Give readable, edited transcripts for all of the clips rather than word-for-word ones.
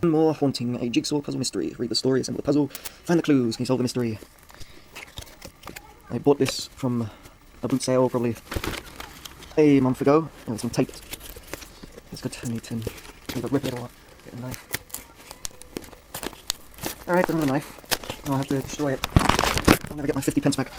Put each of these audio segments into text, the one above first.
Glenmore Haunting, a jigsaw puzzle mystery. Read the story, assemble the puzzle, find the clues, can you solve the mystery? I bought this from a boot sale probably a month ago. Oh, it's been taped. It's good. I need to rip it all up. Get a knife. Alright, another knife. I'll have to destroy it. I'll never get my 50 pence back.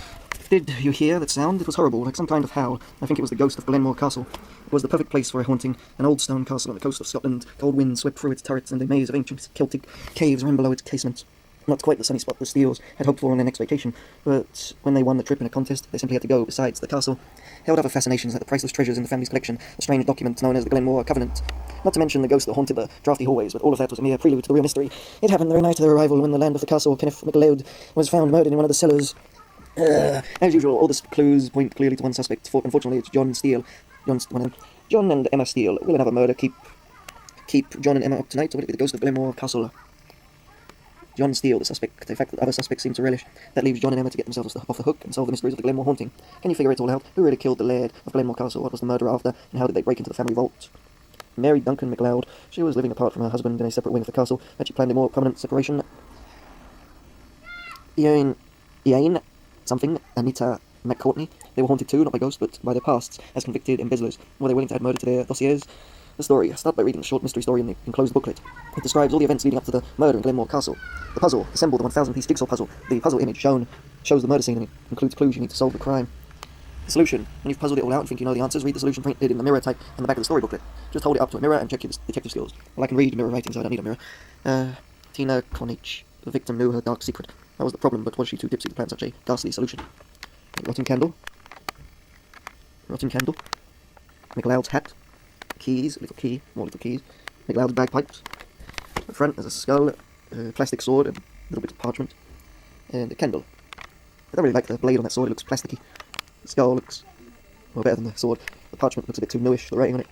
Did you hear that sound? It was horrible, like some kind of howl. I think it was the ghost of Glenmore Castle. It was the perfect place for a haunting. An old stone castle on the coast of Scotland. Cold winds swept through its turrets, and a maze of ancient Celtic caves ran below its casements. Not quite the sunny spot the Steels had hoped for on their next vacation, but when they won the trip in a contest, they simply had to go. Besides, the castle held other fascinations like the priceless treasures in the family's collection, a strange document known as the Glenmore Covenant. Not to mention the ghost that haunted the drafty hallways, but all of that was a mere prelude to the real mystery. It happened the very night of their arrival when the land of the castle, Kenneth MacLeod, was found murdered in one of the cellars. As usual, all the clues point clearly to one suspect. Unfortunately, it's John Steele. John and Emma Steele. Will another murder keep John and Emma up tonight, or will it be the ghost of Glenmore Castle? John Steele, the suspect. The fact that other suspects seem to relish. That leaves John and Emma to get themselves off the hook and solve the mysteries of the Glenmore Haunting. Can you figure it all out? Who really killed the laird of Glenmore Castle? What was the murder after? And how did they break into the family vault? Mary Duncan MacLeod. She was living apart from her husband in a separate wing of the castle. Had she planned a more permanent separation? Ian something, Anita McCourtney. They were haunted too, not by ghosts, but by their pasts as convicted embezzlers. Were they willing to add murder to their dossiers? The story. Start by reading the short mystery story in the enclosed booklet. It describes all the events leading up to the murder in Glenmore Castle. The puzzle. Assemble the 1,000-piece jigsaw puzzle. The puzzle image shown shows the murder scene and includes clues you need to solve the crime. The solution. When you've puzzled it all out and think you know the answers, read the solution printed in the mirror type on the back of the story booklet. Just hold it up to a mirror and check your detective skills. Well, I can read mirror writing, so I don't need a mirror. Tina Clonich. The victim knew her dark secret. That was the problem, but was she too tipsy to plan such a ghastly solution? Rotten candle. MacLeod's hat. Keys, more little keys. MacLeod's bagpipes. At the front there's a skull, a plastic sword, and a little bit of parchment. And a candle. I don't really like the blade on that sword, it looks plasticky. The skull looks better than the sword. The parchment looks a bit too newish, the writing on it.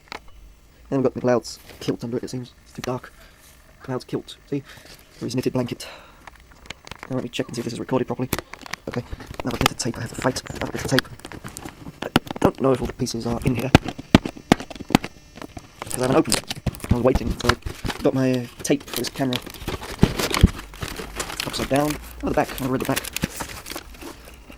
Then we've got MacLeod's kilt under it, it seems. It's too dark. MacLeod's kilt, see? Or his knitted blanket. Now let me check and see if this is recorded properly. Okay, another bit of tape, I have to fight another bit of tape. I don't know if all the pieces are in here, because I haven't opened it. I was waiting, so I got my tape for this camera. Upside down. Oh, the back, I read the back.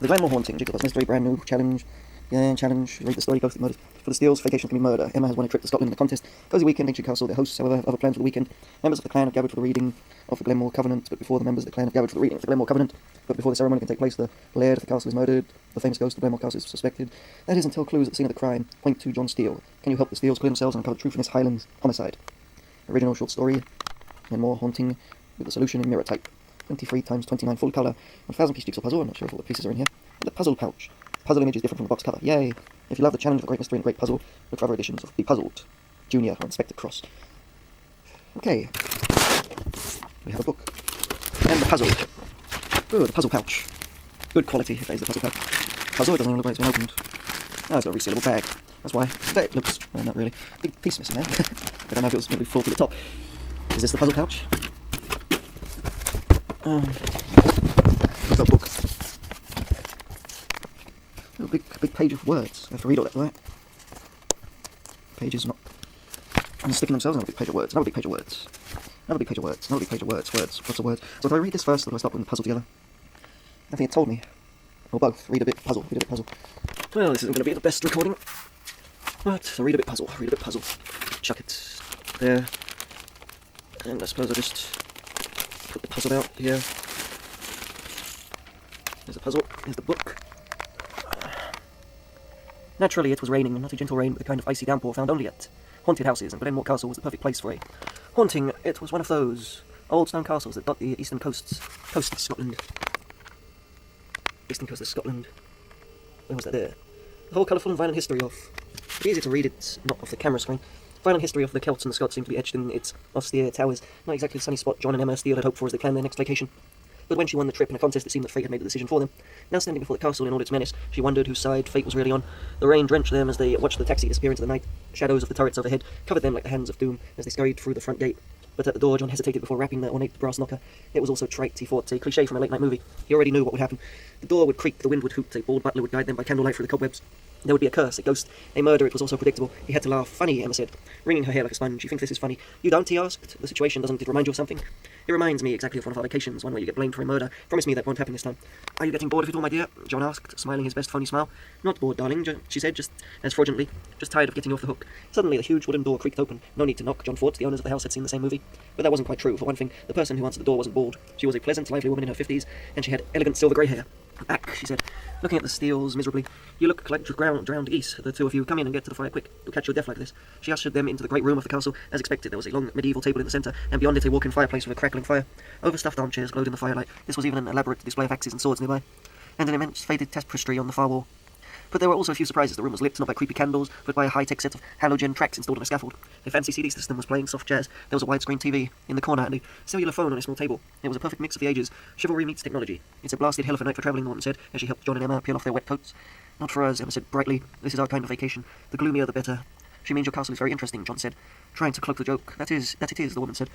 The Glenmore Haunting, Jigsaw mystery, brand new, challenge. Yeah, challenge, read the story, go through the murders. For the Steels, vacation can be murder. Emma has won a trip to Scotland in the contest. Cozy weekend, ancient castle, their hosts, however, have other plans for the weekend. Members of the clan have gathered for the reading of the Glenmore Covenant, but before the members of the clan have gathered for the reading of the Glenmore Covenant, but before the ceremony can take place, the laird of the castle is murdered, the famous ghost of Glenmore Castle is suspected. That is until clues at the scene of the crime point to John Steele. Can you help the Steels clear themselves and uncover the truth in this Highlands homicide? Original short story, Glenmore Haunting, with the solution in mirror type. 23 times 29 full colour, 1,000-piece jigsaw puzzle, I'm not sure if all the pieces are in here. And the puzzle pouch. The puzzle image is different from the box cover. Yay! If you love the challenge of a great mystery and a great puzzle, look for other editions of Be Puzzled, Junior, or Inspector Cross. Okay. We have a book. And the puzzle. Good, the puzzle pouch. Good quality, if that is the puzzle pouch. Puzzle, it doesn't even look like it's been opened. Oh, it's got a resealable bag. That's why. It looks, well, not really. Big piece missing there. I don't know if it was going to be full to the top. Is this the puzzle pouch? What's that book? A big page of words. I have to read all that, right? Pages not. I'm sticking themselves on a big page of words. Another big page of words. Another big page of words. Another big page of words. Words. Lots of words. So do I read this first, or do I start putting the puzzle together? I think it told me. Or both. Read a bit puzzle. Read a bit puzzle. Well, this isn't going to be the best recording. But, so read a bit puzzle. Read a bit puzzle. Chuck it there. And I suppose I'll just put the puzzle out here. There's the puzzle. Here's the book. Naturally, it was raining, and not a gentle rain, but the kind of icy downpour found only at haunted houses, and Glenmore Castle was the perfect place for a haunting. It was one of those old stone castles that dot the eastern coast of Scotland. Eastern coast of Scotland. Where was that there? The whole colourful and violent history of... It's easier to read it, not off the camera screen. Violent history of the Celts and the Scots seemed to be etched in its austere towers. Not exactly the sunny spot John and Emma Steele had hoped for as they planned their next vacation. But when she won the trip in a contest, it seemed that fate had made the decision for them. Now standing before the castle in all its menace, she wondered whose side fate was really on. The rain drenched them as they watched the taxi disappear into the night. Shadows of the turrets overhead covered them like the hands of doom as they scurried through the front gate. But at the door, John hesitated before rapping the ornate brass knocker. It was also trite, he thought, a cliché from a late-night movie. He already knew what would happen. The door would creak, the wind would hoot, a bald butler would guide them by candlelight through the cobwebs. There would be a curse, a ghost, a murder. It was also predictable. He had to laugh. Funny, Emma said, wringing her hair like a sponge. You think this is funny? You don't, he asked. The situation, doesn't it remind you of something? It reminds me exactly of one of our vacations, one where you get blamed for a murder. Promise me that won't happen this time. Are you getting bored of it all, my dear? John asked, smiling his best phony smile. Not bored, darling, she said, just as fraudulently. Just tired of getting off the hook. Suddenly, the huge wooden door creaked open. No need to knock, John thought. The owners of the house had seen the same movie. But that wasn't quite true. For one thing, the person who answered the door wasn't bald. She was a pleasant, lively woman in her 50s, and she had elegant silver grey hair. Back, she said, looking at the steels miserably. You look like drowned geese. The two of you, come in and get to the fire quick. You'll catch your death like this. She ushered them into the great room of the castle. As expected, there was a long medieval table in the centre, and beyond it a walk-in fireplace with a crackling fire. Overstuffed armchairs glowed in the firelight. This was even an elaborate display of axes and swords nearby, and an immense faded tapestry on the far wall. But there were also a few surprises. The room was lit not by creepy candles, but by a high-tech set of halogen tracks installed on a scaffold. A fancy CD system was playing soft jazz. There was a widescreen TV in the corner and a cellular phone on a small table. It was a perfect mix of the ages. Chivalry meets technology. It's a blasted hell of a night for travelling, Norton said, as she helped John and Emma peel off their wet coats. Not for us, Emma said brightly. This is our kind of vacation. The gloomier the better. She means your castle is very interesting, John said, trying to cloak the joke. That it is, the woman said.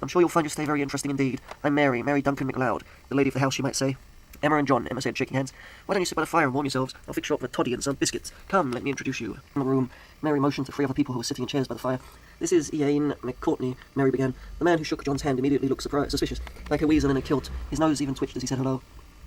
I'm sure you'll find your stay very interesting indeed. I'm Mary Duncan MacLeod, the lady of the house, you might say. Emma and John, Emma said, shaking hands. Why don't you sit by the fire and warm yourselves? I'll fix you up with toddy and some biscuits. Come, let me introduce you. In the room, Mary motioned to three other people who were sitting in chairs by the fire. This is Ian McCourtney, Mary began. The man who shook John's hand immediately looked suspicious, like a weasel in a kilt. His nose even twitched as he said hello.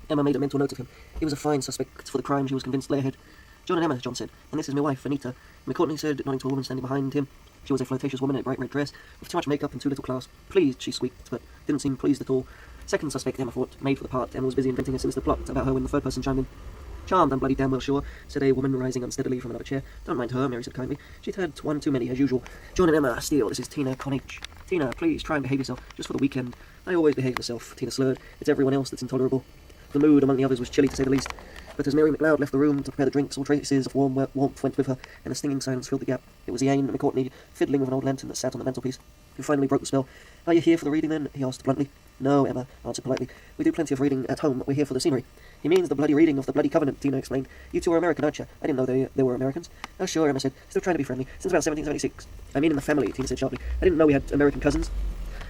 Emma made a mental note of him. He was a fine suspect for the crime she was convinced lay ahead. John and Emma, John said, and this is my wife, Anita. McCourtney said, nodding to a woman standing behind him. She was a flirtatious woman in a bright red dress, with too much makeup and too little class. Pleased, she squeaked, but didn't seem pleased at all. Second suspect, Emma thought, made for the part. Emma was busy inventing a sinister plot about her when the third person chimed in. Charmed, I'm bloody damn well sure, said a woman rising unsteadily from another chair. Don't mind her, Mary said kindly. She'd had one too many, as usual. John and Emma, Steele, this is Tina Connage. Tina, please try and behave yourself, just for the weekend. I always behave myself, Tina slurred. It's everyone else that's intolerable. The mood among the others was chilly, to say the least. But as Mary MacLeod left the room to prepare the drinks, all traces of warmth went with her, and a stinging silence filled the gap. It was Ian McCourtney, fiddling with an old lantern that sat on the mantelpiece, who finally broke the spell. Are you here for the reading, then? He asked bluntly. No, Emma answered politely. We do plenty of reading at home, but we're here for the scenery. He means the bloody reading of the bloody Covenant, Tina explained. You two are American, aren't you? I didn't know they were Americans. Oh, sure, Emma said, still trying to be friendly. Since about 1776. I mean in the family, Tina said sharply. I didn't know we had American cousins.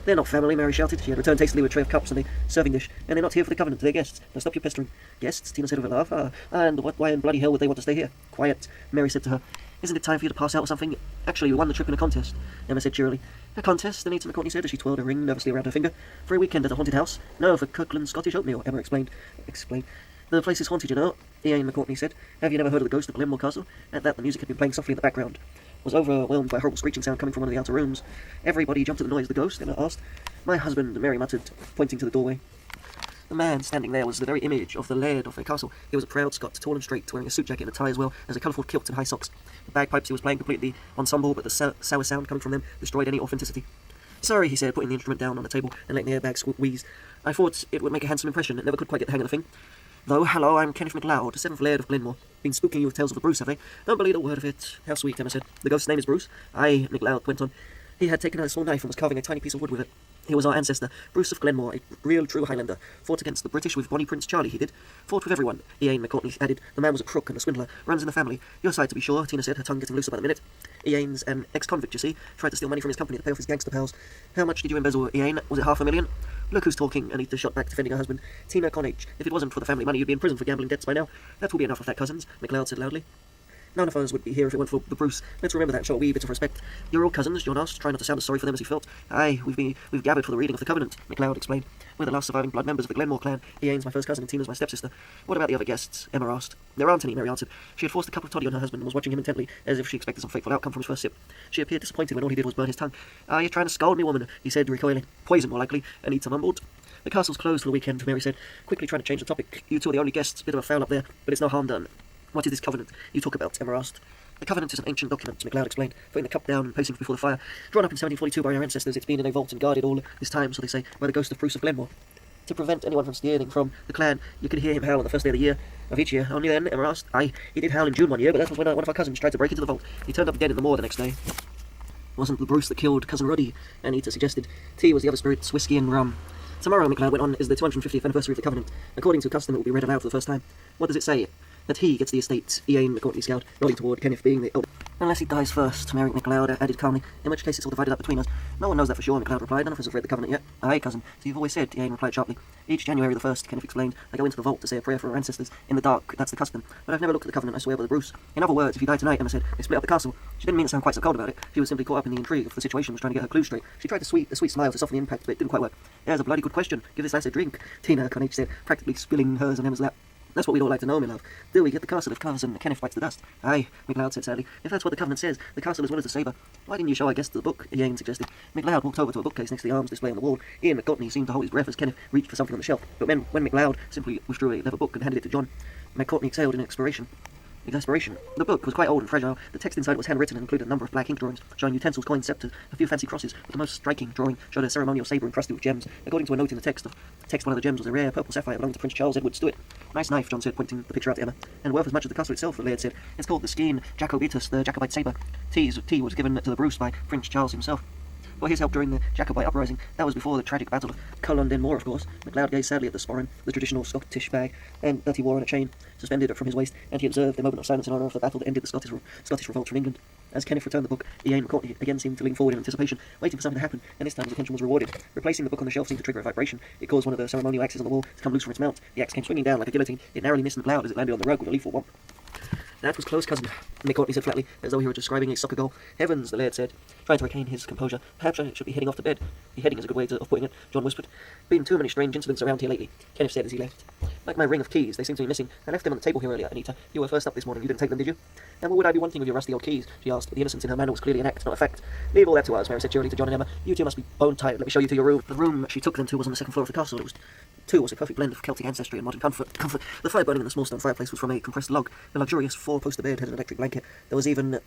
They're not family, Mary shouted. She had returned hastily with a tray of cups and a serving dish. And they're not here for the Covenant, they're guests. Now stop your pestering. Guests? Tina said with a laugh. And why in bloody hell would they want to stay here? Quiet, Mary said to her. Isn't it time for you to pass out or something? Actually, we won the trip in a contest, Emma said cheerily. A contest? Anita McCourtney said as she twirled a ring nervously around her finger. For a weekend at a haunted house? No, for Kirkland Scottish oatmeal, Emma explained. The place is haunted, you know, Ian McCourtney said. Have you never heard of the ghost of Glenmore Castle? At that, the music had been playing softly in the background. Was overwhelmed by a horrible screeching sound coming from one of the outer rooms. Everybody jumped at the noise. The ghost? Emma asked. My husband, Mary muttered, pointing to the doorway. The man standing there was the very image of the laird of a castle. He was a proud Scot, tall and straight, wearing a suit jacket and a tie as well as a colourful kilt and high socks. The bagpipes he was playing completely ensemble, but the sour sound coming from them destroyed any authenticity. Sorry, he said, putting the instrument down on the table and letting the airbag wheeze. I thought it would make a handsome impression. It never could quite get the hang of the thing. Though, hello, I'm Kenneth MacLeod, 7th Laird of Glenmore. Been spooking you with tales of the Bruce, have they? Don't believe a word of it. How sweet, Emma said. The ghost's name is Bruce? Aye, MacLeod went on. He had taken out a small knife and was carving a tiny piece of wood with it. He was our ancestor, Bruce of Glenmore, a real true Highlander. Fought against the British with Bonnie Prince Charlie, he did. Fought with everyone, Ian McCourtney added. The man was a crook and a swindler. Runs in the family. Your side, to be sure, Tina said, her tongue getting looser by the minute. Ian's an ex-convict, you see. Tried to steal money from his company to pay off his gangster pals. How much did you embezzle, Ian? Was it $500,000? Look who's talking, Anita shot back, defending her husband. Tina Connage. If it wasn't for the family money, you'd be in prison for gambling debts by now. That will be enough of that, cousins, MacLeod said loudly. None of us would be here if it weren't for the Bruce. Let's remember that and show a wee bit of respect. You're all cousins, John asked, trying not to sound as sorry for them as he felt. Aye, we've gathered for the reading of the Covenant, MacLeod explained. We're the last surviving blood members of the Glenmore clan. Ian's my first cousin and Tina's my stepsister. What about the other guests? Emma asked. There aren't any, Mary answered. She had forced a cup of toddy on her husband and was watching him intently, as if she expected some fateful outcome from his first sip. She appeared disappointed when all he did was burn his tongue. Are you trying to scold me, woman? He said, recoiling. Poison, more likely, Anita mumbled. The castle's closed for the weekend, Mary said, quickly trying to change the topic. You two are the only guests. Bit of a foul up there, but it's no harm done. What is this Covenant you talk about? Emma asked. The Covenant is an ancient document, MacLeod explained, putting the cup down and pacing before the fire. Drawn up in 1742 by our ancestors, it's been in a vault and guarded all this time, so they say, by the ghost of Bruce of Glenmore. To prevent anyone from stealing from the clan, you could hear him howl on the first day of the year, of each year. Only then, Emma asked. Aye, he did howl in June one year, but that was when one of our cousins tried to break into the vault. He turned up dead in the moor the next day. Wasn't the Bruce that killed Cousin Ruddy? Anita suggested. Tea was the other spirits, whiskey and rum. Tomorrow, MacLeod went on, is the 250th anniversary of the Covenant. According to custom, it will be read aloud for the first time. What does it say? that he gets the estate, Ian McCourtney Scout, nodding toward Kenneth being the elder. Unless he dies first, Mary McLeod added calmly, in which case it's all divided up between us. No one knows that for sure, McLeod replied. None of us have read the Covenant yet. Aye, cousin, so you've always said, Ian replied sharply. Each January the 1st, Kenneth explained, I go into the vault to say a prayer for our ancestors. In the dark, that's the custom. But I've never looked at the Covenant, I swear, by the Bruce. In other words, if you die tonight, Emma said, they split up the castle. She didn't mean to sound quite so cold about it. She was simply caught up in the intrigue of the situation, was trying to get her clues straight. She tried a sweet smile to soften the impact, but it didn't quite work. There's a bloody good question. Give this lass a drink, Tina Connage said, practically spilling hers on Emma's lap. That's what we'd all like to know, my love. Do we get the castle if Cousin Kenneth bites the dust? Aye, McLeod said sadly. If that's what the Covenant says, the castle as well as the saber. Why didn't you show our guests the book? Ian suggested. McLeod walked over to a bookcase next to the arms display on the wall. Ian McCourtney seemed to hold his breath as Kenneth reached for something on the shelf. But when McLeod simply withdrew a leather book and handed it to John, McCourtney exhaled in exasperation. The book was quite old and fragile. The text inside was handwritten and included a number of black ink drawings, showing utensils, coins, scepters, a few fancy crosses, but the most striking drawing showed a ceremonial saber encrusted with gems. According to a note in the text, one of the gems was a rare purple sapphire belonging to Prince Charles Edward Stuart. Nice knife, John said, pointing the picture out to Emma, and worth as much as the castle itself, the laird said. It's called the Skene Jacobitus, the Jacobite saber. Tea was given to the Bruce by Prince Charles himself. For his help during the Jacobite uprising, that was before the tragic battle of Culloden Moor, of course. McLeod gazed sadly at the sporran, the traditional Scottish bag, and that he wore on a chain, suspended from his waist, and he observed a moment of silence in honour of the battle that ended the Scottish revolt from England. As Kenneth returned the book, Ian McCourtney again seemed to lean forward in anticipation, waiting for something to happen, and this time his attention was rewarded. Replacing the book on the shelf seemed to trigger a vibration. It caused one of the ceremonial axes on the wall to come loose from its mount. The axe came swinging down like a guillotine. It narrowly missed McLeod as it landed on the rug with a lethal whomp. That was close, cousin, McCourtney said flatly, as though he were describing a soccer goal. Heavens, the laird said, trying to regain his composure. Perhaps I should be heading off to bed. Beheading is a good way of putting it, John whispered. Been too many strange incidents around here lately, Kenneth said as he left. Like my ring of keys, they seem to be missing. I left them on the table here earlier, Anita. You were first up this morning. You didn't take them, did you? And what would I be wanting with your rusty old keys? She asked, but the innocence in her manner was clearly an act, not a fact. Leave all that to us, Mary said cheerily to John and Emma. You two must be bone-tired. Let me show you to your room. The room she took them to was on the second floor of the castle. It was a perfect blend of Celtic ancestry and modern comfort. The fire burning in the small stone fireplace was from a compressed log. The luxurious four-poster bed had an electric blanket. There was even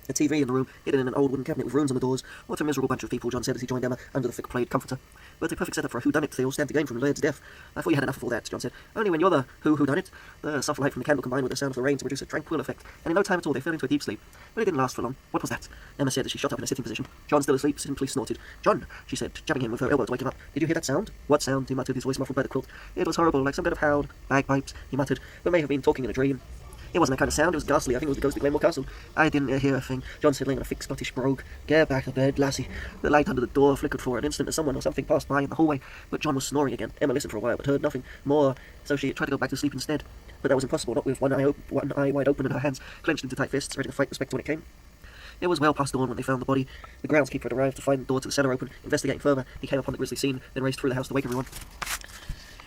a TV in the room, hidden in an old wooden cabinet with runes on the doors. What a miserable bunch of people, John said as he joined Emma under the thick-played comforter. But a perfect setup for a whodunit. They all stand to gain from the laird's death. I thought you had enough of all that, John said. Only when you're the whodunit. The soft light from the candle combined with the sound of the rain to produce a tranquil effect, and in no time at all they fell into a deep sleep. But it didn't last for long. What was that? Emma said as she shot up in a sitting position. John, still asleep, simply snorted. John, she said, jabbing him with her elbow to wake him up. Did you hear that sound? What sound? He muttered, his voice muffled by the quilt. It was horrible, like some kind of howl. Bagpipes, he muttered, but may have been talking in a dream. It wasn't that kind of sound, it was ghastly. I think it was the ghost of Glenmore Castle. I didn't hear a thing. John said, laying on a thick Scottish brogue. Get back to bed, lassie. The light under the door flickered for an instant as someone or something passed by in the hallway, but John was snoring again. Emma listened for a while, but heard nothing more, so she tried to go back to sleep instead. But that was impossible, not with one eye wide open and her hands clenched into tight fists, ready to fight the spectre when it came. It was well past dawn when they found the body. The groundskeeper had arrived to find the door to the cellar open. Investigating further, he came upon the grisly scene, then raced through the house to wake everyone.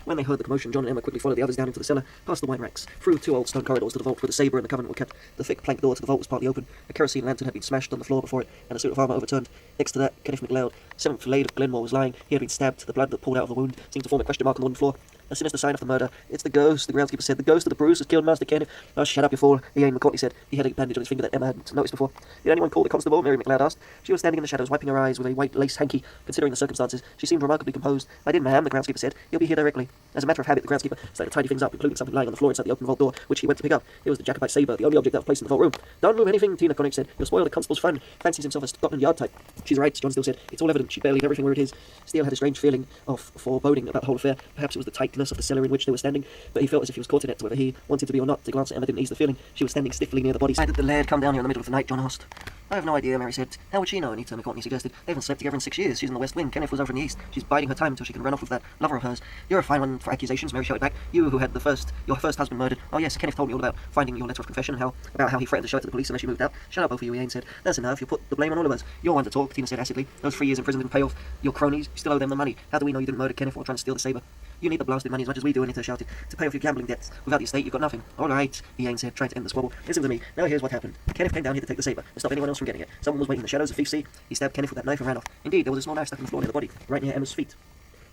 When they heard the commotion, John and Emma quickly followed the others down into the cellar, past the wine racks, through two old stone corridors to the vault where the sabre and the Covenant were kept. The thick plank door to the vault was partly open. A kerosene lantern had been smashed on the floor before it, and a suit of armour overturned. Next to that, Kenneth McLeod, 7th Lade of Glenmore, was lying. He had been stabbed. The blood that poured out of the wound seemed to form a question mark on the wooden floor. A sinister sign of the murder. It's the ghost, the groundskeeper said. The ghost of the Bruce has killed Master Kenneth. Oh, shut up, you fool, Ian McCourtney said. He had a bandage on his finger that Emma hadn't noticed before. Did anyone call the constable? Mary McLeod asked. She was standing in the shadows, wiping her eyes with a white lace hanky. Considering the circumstances, she seemed remarkably composed. I did, ma'am, the groundskeeper said. He'll be here directly. As a matter of habit, the groundskeeper started to tidy things up, including something lying on the floor inside the open vault door, which he went to pick up. It was the Jacobite sabre, the only object that was placed in the vault room. Don't move anything, Tina Connage said. You'll spoil the constable's fun. Fancies himself a Scotland Yard type. She's right, John Steele said. It's all evident. She barely had everything where it is. Steele had a strange feeling of foreboding about the whole affair. Perhaps it was the tightness of the cellar in which they were standing, but he felt as if he was caught in it, whether he wanted to be or not. To glance at Emma didn't ease the feeling. She was standing stiffly near the body. Why did the laird come down here in the middle of the night? John asked. I have no idea, Mary said. How would she know? Anita McCourtney suggested. They haven't slept together in 6 years. She's in the West Wing. Kenneth was over in the East. She's biding her time until she can run off with that lover of hers. You're a fine one for accusations, Mary shouted back. You who had your first husband murdered. Oh yes, Kenneth told me all about finding your letter of confession and about how he threatened to show it to the police unless you moved out. Shut up, both of you, Ian said. That's enough. You put the blame on all of us. You're one to talk, Tina said acidly. Those 3 years in prison didn't pay off your cronies. You still owe them the money. How do we know you didn't murder Kenneth while trying to steal the sabre? You need the blasted money as much as we do, Anita shouted, to pay off your gambling debts. Without the estate, you've got nothing. All right, Ian said, trying to end the squabble. Listen to me. Now here's what happened. Kenneth came down here to take the sabre and stop anyone else from getting it. Someone was waiting in the shadows of Thief Sea. He stabbed Kenneth with that knife and ran off. Indeed, there was a small knife stuck in the floor near the body, right near Emma's feet.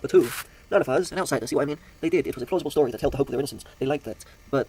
But who? None of us, an outsider, see what I mean? They did. It was a plausible story that held the hope of their innocence. They liked that. But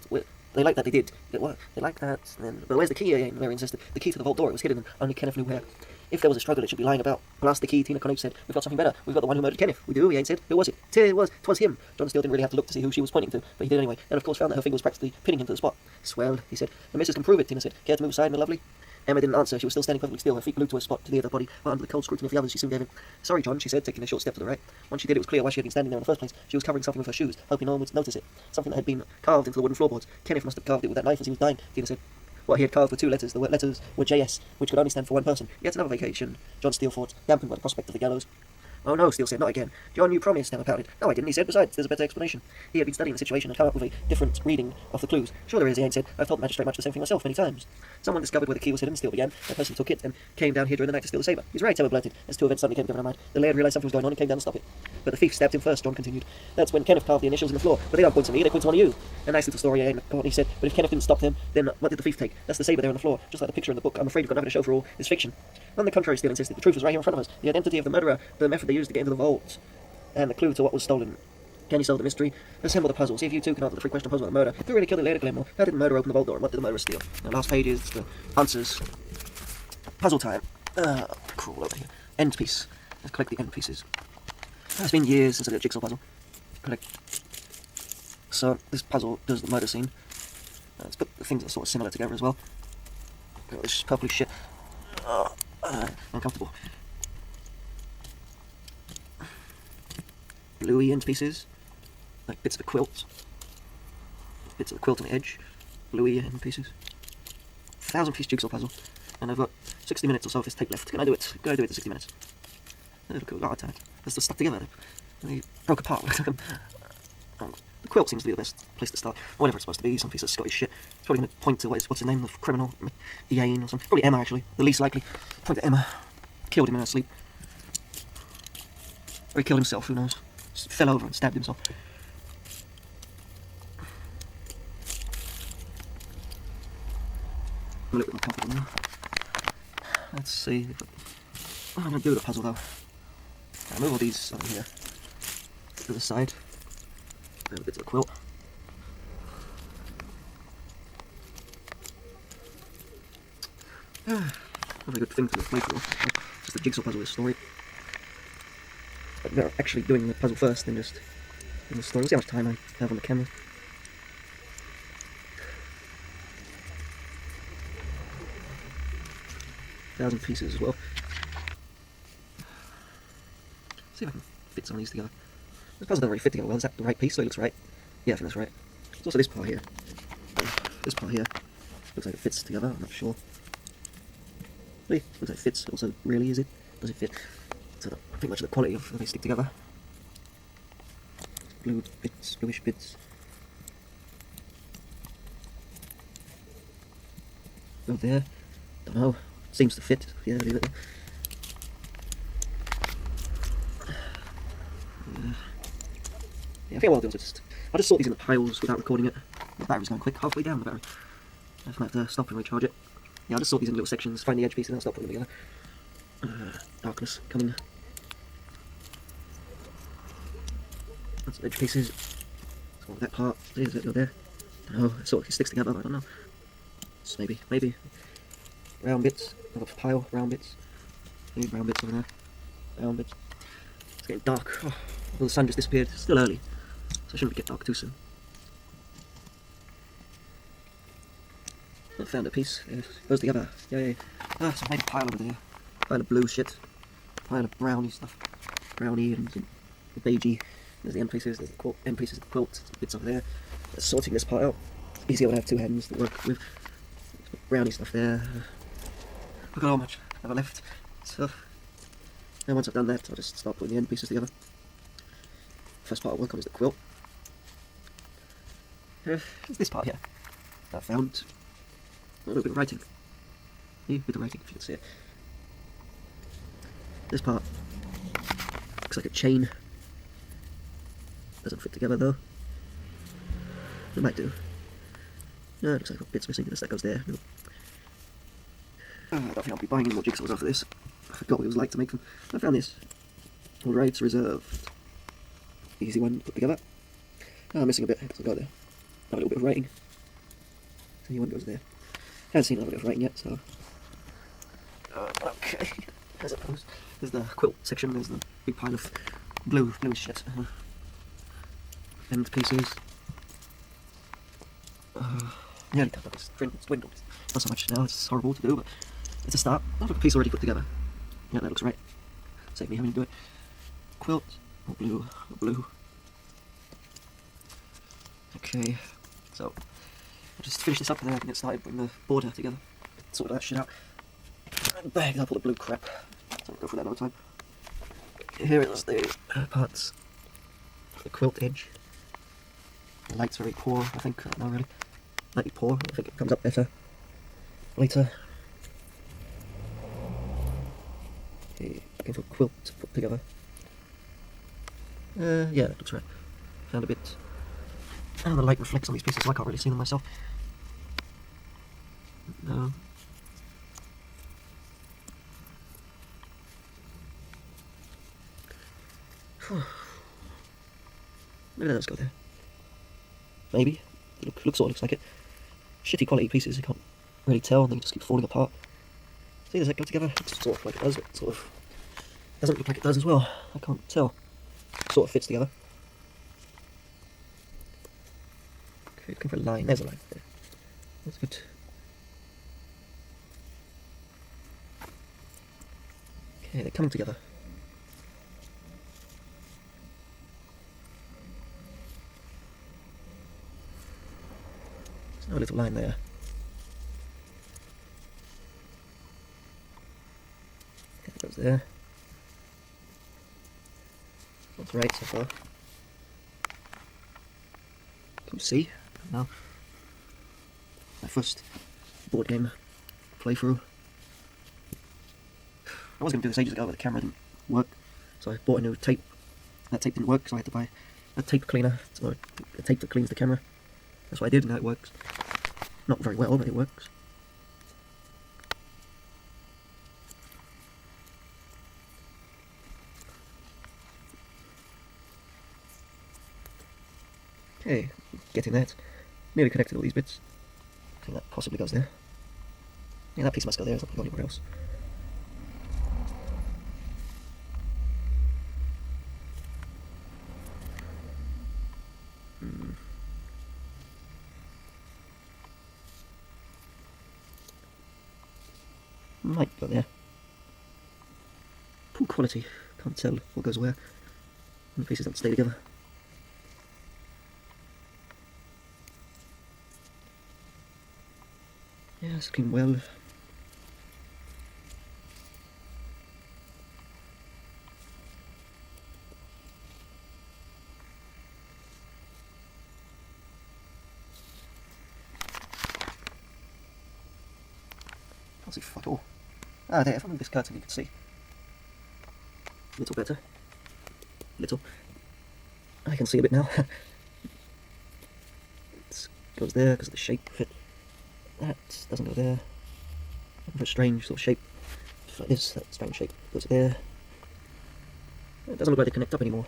they liked that they did. They liked that. But where's the key, Ian? Mary insisted. The key to the vault door. It was hidden and only Kenneth knew where. If there was a struggle, it should be lying about. Blast the key, Tina Connage said. We've got something better. We've got the one who murdered Kenneth. We do, Ian said. Who was it? It was him. John Steele didn't really have to look to see who she was pointing to, but he did anyway, and of course found that her finger was practically pinning him to the spot. Swell, he said. The missus can prove it, Tina said. Care to move aside, my lovely? Emma didn't answer. She was still standing perfectly still, her feet glued to her spot, to the other body, but under the cold scrutiny of the others, she soon gave in. "Sorry, John," she said, taking a short step to the right. Once she did, it was clear why she had been standing there in the first place. She was covering something with her shoes, hoping no one would notice it. Something that had been carved into the wooden floorboards. Kenneth must have carved it with that knife as he was dying, Tina said. What he had carved were 2 letters. The letters were JS, which could only stand for one person. Yet another vacation, John Steele thought, dampened by the prospect of the gallows. "Oh no," Steele said, "not again. John, you promised," Emma pouted. "No, I didn't," he said. "Besides, there's a better explanation." He had been studying the situation and come up with a different reading of the clues. "Sure there is," Ian said. "I've told the magistrate much the same thing myself many times." "Someone discovered where the key was hidden," Steele began. "That person took it and came down here during the night to steal the saber." "He's right," Emma blurted, as 2 events suddenly came to her mind. The laird realised something was going on and came down to stop it. "But the thief stabbed him first," John continued. "That's when Kenneth carved the initials in the floor. But they don't point to me, they point to one of you." "A nice little story," Ian Courtney said. "But if Kenneth didn't stop them, then what did the thief take? That's the saber there on the floor, just like the picture in the book. I'm afraid we've got nothing to show for all this fiction." "On the contrary," Steele insisted, "the truth is right here in front of us. The identity of the murderer, the method they used to get into the vault, and the clue to what was stolen. Can you solve the mystery? Assemble the puzzle. See if you two can answer the 3-question puzzle about the murder. Who really killed the lady Glenmore? How did the murderer open the vault door? And what did the murderer steal?" The last page is the answers. Puzzle time. Crawl over here. End piece. Let's collect the end pieces. It's been years since I did a jigsaw puzzle. Collect. So this puzzle does the murder scene. Let's put the things that are sort of similar together as well. Got this purpley shit. Uncomfortable. Bluey end pieces, like bits of the quilt. Bits of the quilt on the edge. Bluey end pieces. 1,000-piece jigsaw puzzle. And I've got 60 minutes or so of this tape left. Can I do it? Can I do it in 60 minutes? Look, a lot of time. They're still stuck together. They broke apart. The quilt seems to be the best place to start. Whatever it's supposed to be, some piece of Scottish shit. It's probably going to point to what's his name, the criminal, Ian or something. Probably Emma, actually. The least likely. Point to Emma. Killed him in her sleep. Or he killed himself, who knows. Just fell over and stabbed himself. I'm a little bit more comfortable now. Let's see. I'm going to do the puzzle though. I'll move all these over here to the side. Move a bit of the quilt. Not a very good thing to play for. Just a jigsaw puzzle, this story. But better actually doing the puzzle first than just in the story. We'll see how much time I have on the camera. Thousand pieces as well. See if I can fit some of these together. This puzzle doesn't really fit together well. Is that the right piece? So it looks right. Yeah, I think that's right. There's also this part here. This part here looks like it fits together. I'm not sure. Really? Looks like it fits. Also, really, is it? Does it fit? So I don't think much of the quality of how they stick together. Blue bits, bluish bits. Go there. Don't know. Seems to fit. Yeah, leave it there. Yeah, I think what I'll do is I'll just sort these in the piles without recording it. The battery's going quick, halfway down the battery. I just might have to stop and recharge it. Yeah, I'll just sort these in little sections, find the edge piece and then I'll stop putting them together. Darkness coming. That's the edge pieces. Let's go with that part. There's it, go there. I don't know, it sort of sticks together, but I don't know. Just maybe. Round bits. I've got a pile, round bits. Maybe round bits over there. Round bits. It's getting dark. Oh, well, the sun just disappeared. It's still early, so it shouldn't get dark too soon. I found a piece. It goes together. Yay. So I made a pile over there. Pile of blue shit. Pile of brownie stuff. Brownie and the beigey. There's the end pieces. There's the end pieces of the quilt. Some bits over there. Just sorting this part out. It's easier when I have 2 hands to work with. Brownie stuff there. Look at how much I've got left. So, and once I've done that, I'll just start putting the end pieces together. First part I'll work on is the quilt. There's this part here that I found. A little bit of writing. Yeah, a bit of writing if you can see it. This part looks like a chain. Doesn't fit together though. It might do. No, it looks like I've got bits missing. That goes there. No. I don't think I'll be buying any more jigsaws after this. I forgot what it was like to make them. I found this. All rights reserved. Easy one to put together. I'm missing a bit. It doesn't go there. Have a little bit of writing. So one goes there. Haven't seen another bit of writing yet, so. Okay. As opposed, there's the quilt section. There's the big pile of blue shit. End pieces. Nearly done, but it's dwindled. Not so much now. It's horrible to do, but It's a start. I've got a piece already put together. Yeah, that looks right. Save me having to do it. Quilt, or blue, or blue. Okay, so I'll just finish this up and then I can get started putting the border together. Sort that shit out. And bag up all the blue crap. So I'll go through that another time. Here is the parts of the quilt edge. The light's very poor, I think. I don't know really. Lightly poor. I think it comes up better later. Okay, looking for a quilt to put together. Yeah, that looks right. Found a bit. Oh, the light reflects on these pieces, so I can't really see them myself. No. Maybe that does go there. Maybe. It sort of looks like it. Shitty quality pieces, you can't really tell, and they just keep falling apart. See, does that go together? It's sort of like it does, but it sort of doesn't look like it does as well. I can't tell. It sort of fits together. Okay, looking for a line. There's a line there. That's good. Okay, they're coming together. There's no little line there. Okay, it goes there. That's right so far. Can you see? Now, my first board game playthrough. I was going to do this ages ago, but the camera didn't work, so I bought a new tape. That tape didn't work, so I had to buy a tape cleaner, or a tape that cleans the camera. That's what I did, and now it works. Not very well, but it works. Okay, getting that. Nearly connected all these bits. I think that possibly goes there. Yeah, that piece must go there, it's not going to go anywhere else. Might go there. Poor quality, can't tell what goes where. And the pieces don't stay together. Yeah, it's looking well. Can't see fuck all. Ah, there, if I move this curtain you can see. A little better. Little. I can see a bit now. It goes there because of the shape of it. That doesn't go there. A strange sort of shape. Just like this, that strange shape goes there. It doesn't look like they connect up anymore.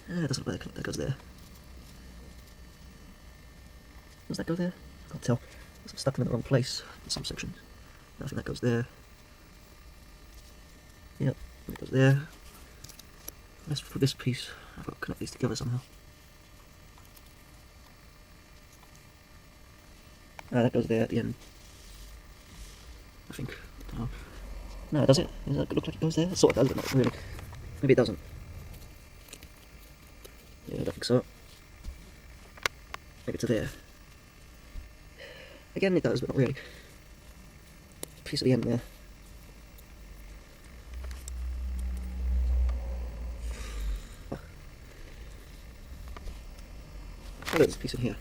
It doesn't look like that goes there. Does that go there? I can't tell. I'm stuck in the wrong place in some sections. I think that goes there. Yep, it goes there. Let's put this piece. I've got to connect these together somehow. Ah, that goes there at the end. I think. I don't know. No, does it? Does that look like it goes there? It sort of does, but not really. Maybe it doesn't. Yeah, I don't think so. Maybe to there. Again, it does, but not really. Piece at the end there. Oh, there's a piece in here.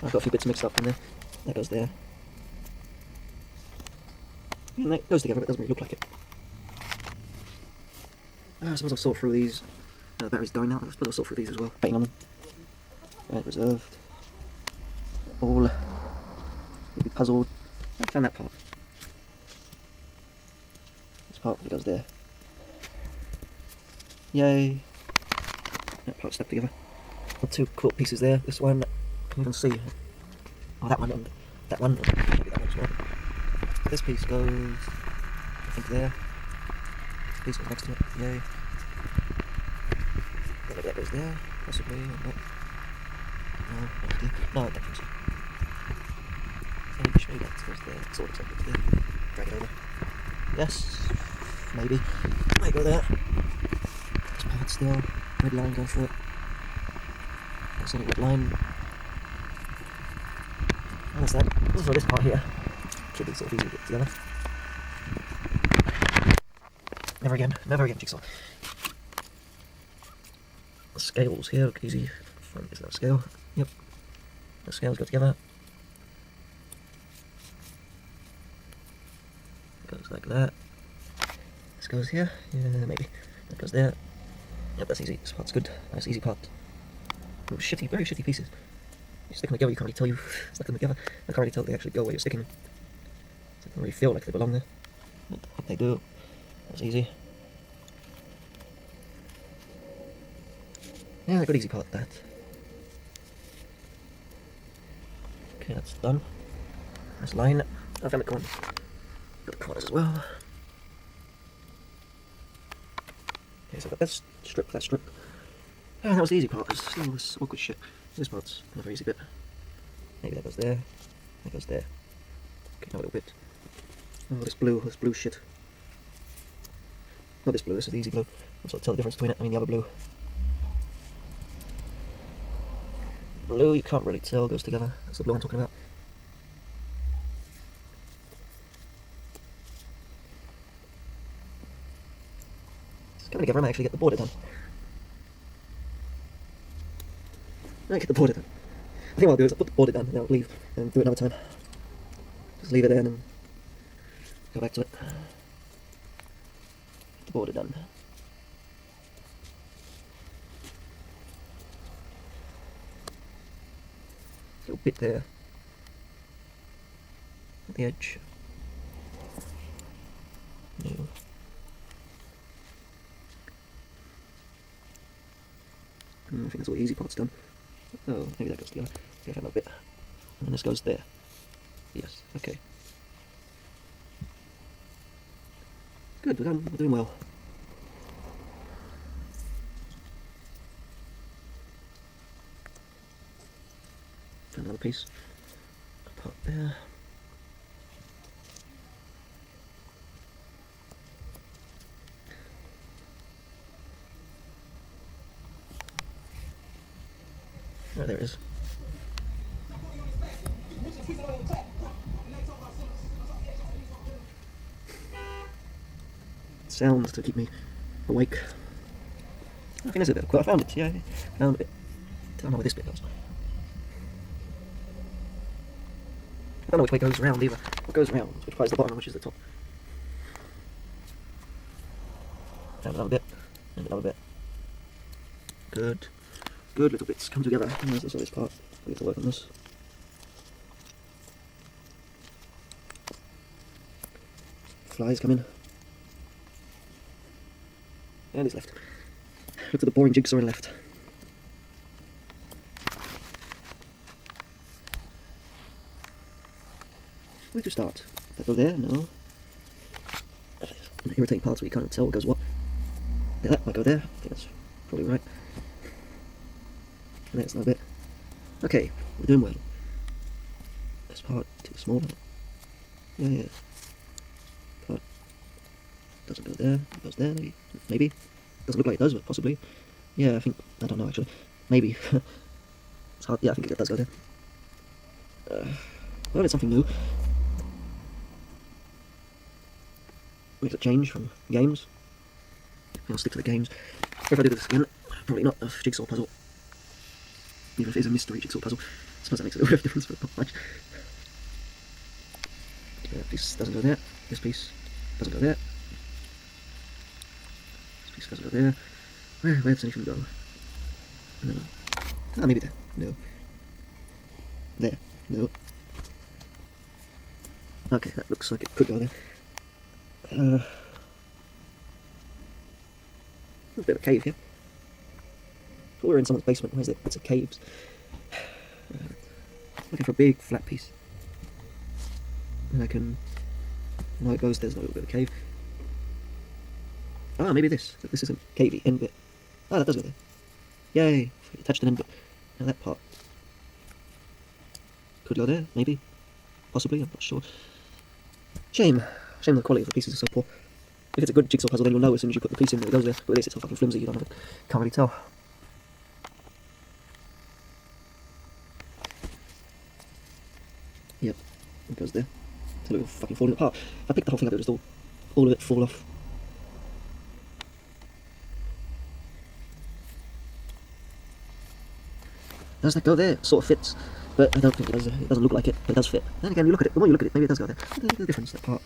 I've got a few bits mixed up in there. That goes there. And that goes together, but it doesn't really look like it. I suppose I'll sort through these. The battery's going now. I suppose I'll sort through these as well. Painting on them. Right, reserved. All. You'll be puzzled. I found that part. This part that goes there. Yay. That part stuck together. Two quilt pieces there. This one, you can see. Oh, that one and that one. Maybe that one as well. This piece goes, I think, there. piece goes next to it. Yay. Maybe that goes there, possibly. No, no, it doesn't. Maybe that goes there. It sort of looks like it's there. Drag it over. Yes, maybe. Might go there. This part still. Red line going through it. That's a red line. And that's that. This is for this part here. Should be sort of easy to get together. Never again, jigsaw. The scales here look easy. Is that a scale? Yep. The scales go together. Goes like that. This goes here. Yeah, maybe. That goes there. Yep, that's easy. This part's good. Nice easy part. Oh, shitty, very shitty pieces. You stick them together, you can't really tell you stuck them together. I can't really tell if they actually go where you're sticking them. It doesn't really feel like they belong there. But I hope they do. That's easy. Yeah, good easy part, that. Okay, that's done. Nice line. I found the corners. Got the corners as well. Okay, so I've got that strip. Yeah, that was the easy part. There's still this awkward shit. This part's another easy bit. Maybe that goes there. That goes there. Okay, now a little bit. Oh, this blue shit. Not this blue, this is the easy blue. I'll sort of tell the difference between it. I mean the other blue. Blue, you can't really tell, goes together. That's the blue I'm talking about. It's coming together, I might actually get the border done. I get the border done. I think what I'll do is I'll put the border down and then I'll leave and do it another time. Just leave it there and then go back to it. Get the border done. Little bit there at the edge. No. I think that's all the easy part's done. Oh, maybe that goes together. Okay, another bit. And this goes there. Yes, okay. Good, we're doing well. Found another piece. A part there. Oh, there it is. Sounds to keep me awake. I think there's a bit of quite. I found it, yeah. I found it. I don't know where this bit goes. I don't know which way goes around either. What goes around? Which part is the bottom and which is the top? Found another bit. And another bit. Good. Good little bits come together. And there's this part. We have to work on this. Flies come in. And he's left. Look at the boring jigsaw and left. Where to start? That go there? No. Irritating parts where you can't tell what goes what. Yeah, that might go there. I think that's probably right. And there's another bit. Okay, we're doing well. This part too small. Yeah. Part doesn't go there. It goes there. Maybe. Doesn't look like it does, but possibly. Yeah, I don't know actually. Maybe. It's hard. Yeah, I think it does go there. Well, it's something new. Makes a change from games. I'll stick to the games. If I do this again, probably not a jigsaw puzzle. Even if it is a mystery jigsaw puzzle. I suppose that makes a little bit of difference, but not much. This piece doesn't go there. This piece doesn't go there. This piece doesn't go there. Where does anything go? No. Ah, maybe there. No. There. No. Okay, that looks like it could go there. A bit of a cave here. Well, we're in someone's basement. Where's it? It's a caves. Looking for a big flat piece. And I can. No, it goes. There's a little bit of a cave. Ah, maybe this. This isn't cavey end bit. Ah, that does go there. Yay! Attached an end bit. Now that part could go there, maybe. Possibly, I'm not sure. Shame. Shame the quality of the pieces is so poor. If it's a good jigsaw puzzle, then you'll know as soon as you put the piece in that it goes there. But at least it's so fucking flimsy, you don't have it. Can't really tell. Yep, it goes there. It's a little fucking falling apart. If I picked the whole thing up, it would just all of it fall off. Does that go there? It sort of fits, but I don't think it does. It doesn't look like it, but it does fit. Then again, you look at it. The more you look at it, maybe it does go there. There's a difference. That part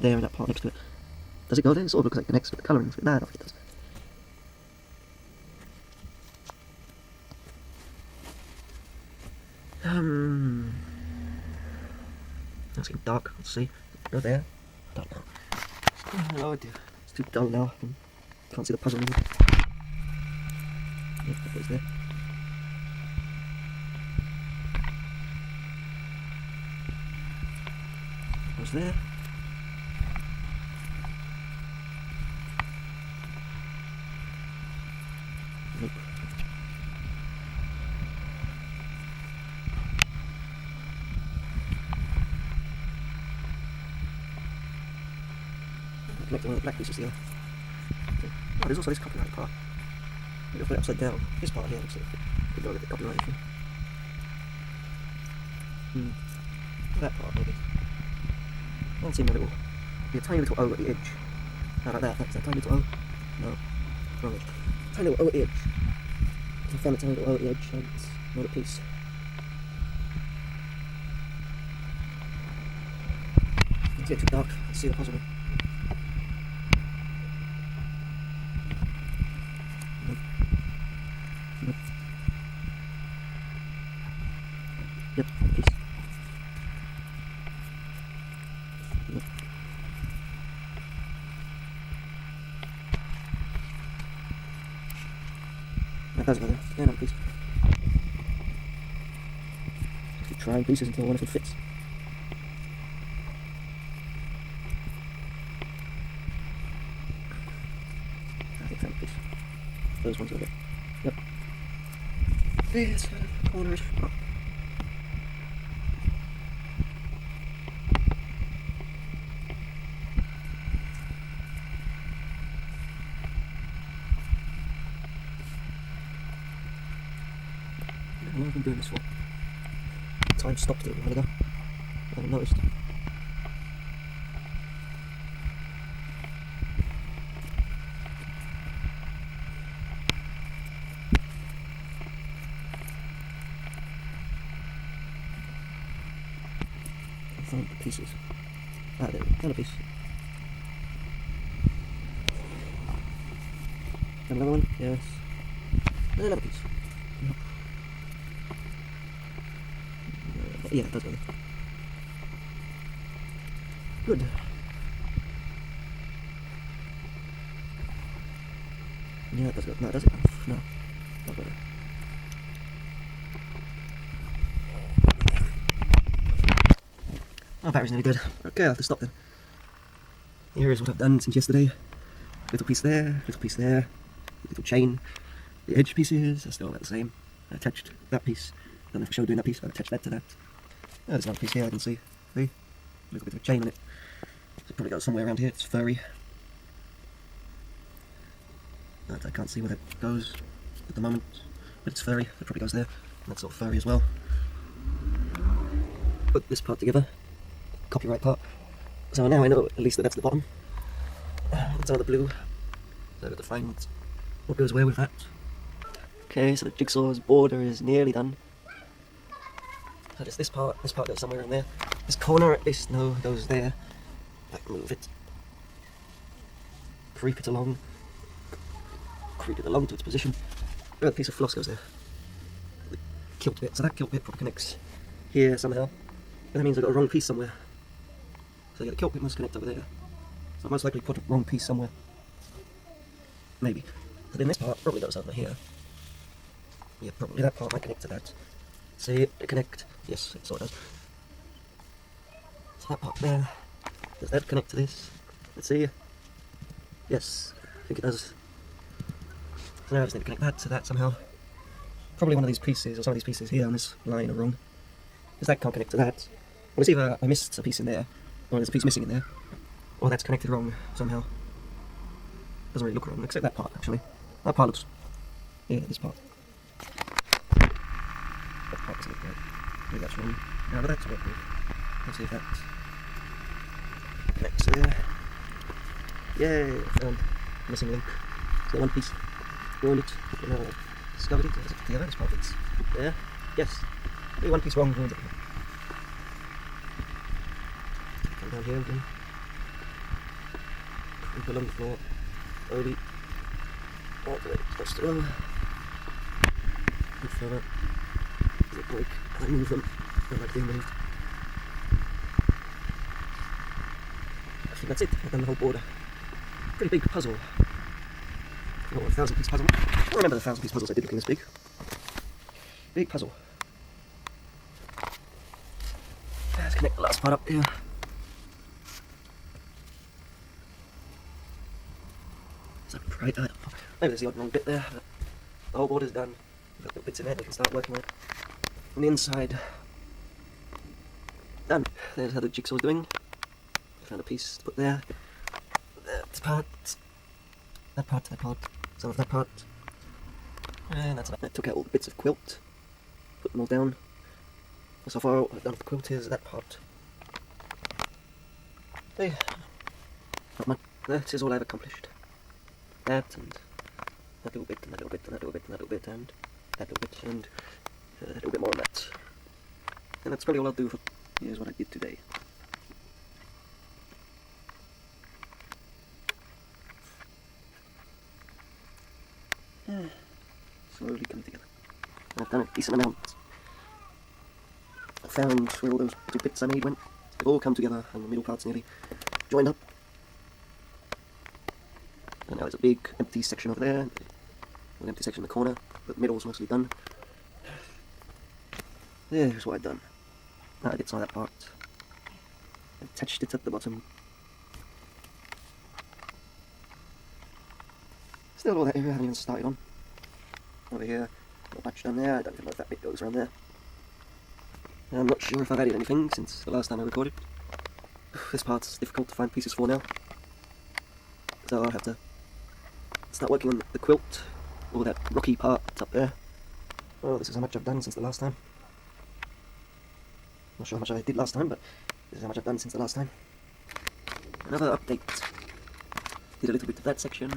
there, and that part next to it. Does it go there? It sort of looks like it connects with the colouring. Nah, I don't think it does. It's getting dark. Let's see. Go there. I don't know. Oh dear. It's too dull now. I can't see the puzzle anymore. Yep, that goes there. Goes there. Nope. Connecting one of the black pieces here. Okay. Oh, there's also this copyright part. Maybe I'll put it upside down. This part here looks like it could go with the copyright thing. That part maybe. I don't see my little. Be a tiny little O at the edge. How about that? That's that tiny little O. No. Wrong edge. Tiny little O at the edge. If I found a tiny little O at the edge, it's not a piece. It's getting too dark. Let's see the puzzle. Yep, piece. Yep. That does go there. Yeah, another piece. Just keep trying pieces until one of them fits. I think that piece. Those ones go there. Yep. This corner. Oh. How long have I been doing this for? Time stopped it a while ago. I haven't noticed. I'll find the pieces. Ah, there we go. Another piece. Another one? Yes. Another piece. Yeah, it does go there. Good. Yeah, it does go. No, does it? No. Not go there. Oh, battery's nearly dead. Okay, I'll have to stop then. Here is what I've done since yesterday. Little piece there, little chain. The edge pieces are still about the same. I attached that piece. I don't know if I showed doing that piece, but I attached that to that. There's another piece here I can see. See? A little bit of a chain on it. So it probably goes somewhere around here. It's furry. But I can't see where that goes at the moment. But it's furry. It probably goes there. And that's all furry as well. Put this part together. Copyright part. So now I know at least that that's the bottom. That's another blue. So I've got to find what goes where with that. Okay, so the jigsaw's border is nearly done. So just this part goes somewhere in there. This corner at least, no, goes there. Like, move it. Creep it along to its position. A piece of floss goes there. The kilt bit, so that kilt bit probably connects here somehow. And that means I've got a wrong piece somewhere. So yeah, the kilt bit must connect over there. So I most likely put a wrong piece somewhere. Maybe. So then this part probably goes over here. Yeah, probably that part might connect to that. See it connect? Yes, it sort of does. So that part there, does that connect to this? Let's see. Yes, I think it does. So now I just need to connect that to that somehow. Probably one of these pieces, or some of these pieces here on this line are wrong. Because that can't connect to that. Well, it's either I missed a piece in there, or there's a piece missing in there, or that's connected wrong somehow. Doesn't really look wrong, except that part actually. That part looks... yeah, this part. That part doesn't look right. Maybe that's wrong. No, but that's working. Let's see if that connects there. Yay! I found a missing link. So one piece. Ruined it. And now I discovered it. Is it together? This part fits. There. Yes. Maybe one piece wrong ruined it. Come down here again. Put along the floor. Slowly. All the way close to them. And further. Does it break? And I move them. I don't like being moved. I think that's it. I've done the whole border. Pretty big puzzle. Oh, a 1,000-piece puzzle. I don't remember the 1,000-piece puzzles I did looking this big. Big puzzle. Let's connect the last part up here. Is that right? Maybe there's the odd wrong bit there. But the whole border's done. We've got little bits in it, we can start working on it. On the inside. Done. There's how the jigsaw's doing. Found a piece to put there. That part. That part, that part. Some of that part. And that's enough. I took out all the bits of quilt. Put them all down. So far, what I've done with the quilt is that part. Hey. Not much. That is all I've accomplished. That and that little bit, and that little bit, and that little bit, and that little bit, and that little bit, and that little bit more on that. And that's probably all I'll do for... here's what I did today. Slowly coming together. I've done a decent amount. I found where all those little bits I made went. They've all come together, and the middle part's nearly joined up. And now there's a big empty section over there, an empty section in the corner, but the middle's mostly done. There's what I've done. Now I did some of that part. I attached it at the bottom. Still all that area I haven't even started on. Over here, not much done there. I don't even know if that bit goes around there. And I'm not sure if I've added anything since the last time I recorded. This part's difficult to find pieces for now. So I'll have to start working on the quilt, or that rocky part up there. Well, this is how much I've done since the last time. Not sure how much I did last time, but this is how much I've done since the last time. Another update. Did a little bit of that section.